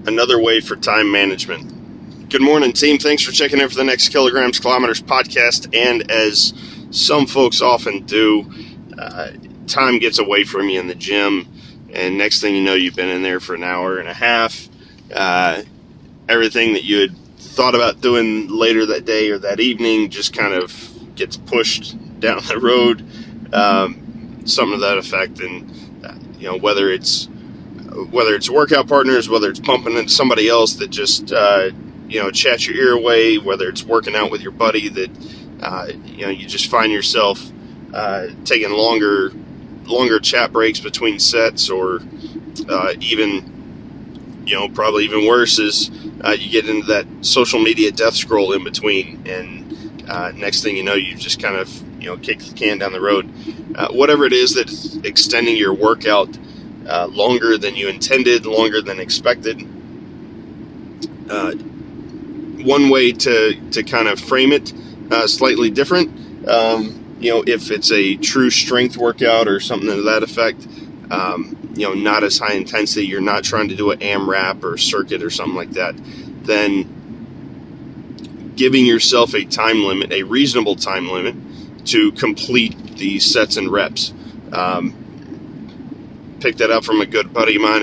Another way for time management. Good morning, team. Thanks for checking in for the Next Kilograms Kilometers podcast. And as some folks often do, time gets away from you in the gym, and next thing you know, you've been in there for an hour and a half. Everything that you had thought about doing later that day or that evening just kind of gets pushed down the road, something to that effect. And whether it's workout partners, whether it's bumping into somebody else that just chats your ear away, whether it's working out with your buddy that you just find yourself taking longer chat breaks between sets, or probably even worse is you get into that social media death scroll in between, and next thing you know, you've just kind of kicked the can down the road. Whatever it is that's extending your workout longer than you intended, longer than expected. One way to kind of frame it slightly different, if it's a true strength workout or something to that effect, not as high intensity, you're not trying to do an AMRAP or circuit or something like that, then giving yourself a time limit, a reasonable time limit to complete these sets and reps. Picked that up from a good buddy of mine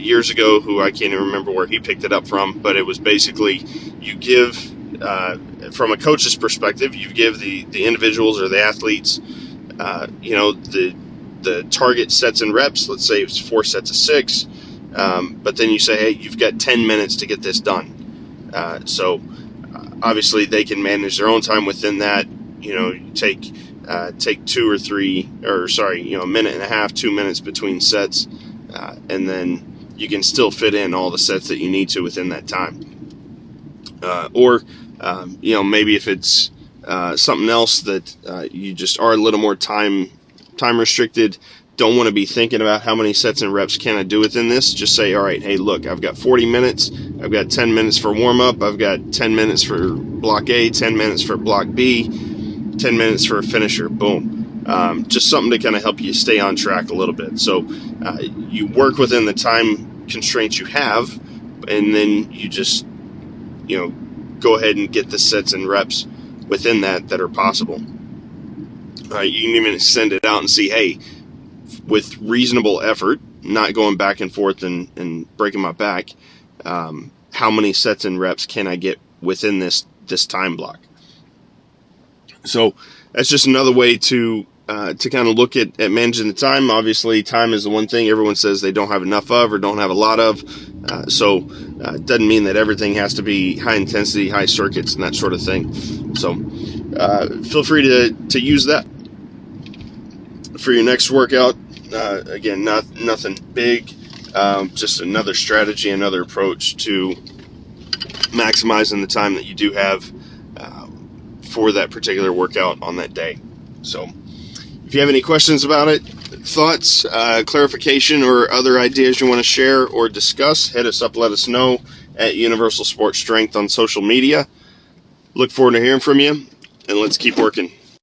years ago, who I can't even remember where he picked it up from, but it was basically, you give, from a coach's perspective, you give the individuals or the athletes, the target sets and reps. Let's say it's 4 sets of 6, but then you say, hey, you've got 10 minutes to get this done. So obviously they can manage their own time within that. Take 2 or 3, or a minute and a half, 2 minutes between sets, and then you can still fit in all the sets that you need to within that time. Or maybe if it's something else that you just are a little more time restricted, don't want to be thinking about how many sets and reps can I do within this. Just say, all right, hey, look, I've got 40 minutes. I've got 10 minutes for warm-up. I've got 10 minutes for block A, 10 minutes for block B, 10 minutes for a finisher. Boom. Just something to kind of help you stay on track a little bit. So you work within the time constraints you have, and then you just go ahead and get the sets and reps within that are possible. You can even extend it out and see, hey, with reasonable effort, not going back and forth and breaking my back, how many sets and reps can I get within this time block? So that's just another way to kind of look at managing the time. Obviously, time is the one thing everyone says they don't have enough of or don't have a lot of. So it doesn't mean that everything has to be high intensity, high circuits, and that sort of thing. So feel free to use that for your next workout. Again, nothing big, just another strategy, another approach to maximizing the time that you do have for that particular workout on that day. So if you have any questions about it, thoughts, clarification, or other ideas you want to share or discuss, hit us up, let us know at Universal Sports Strength on social media. Look forward to hearing from you, and let's keep working.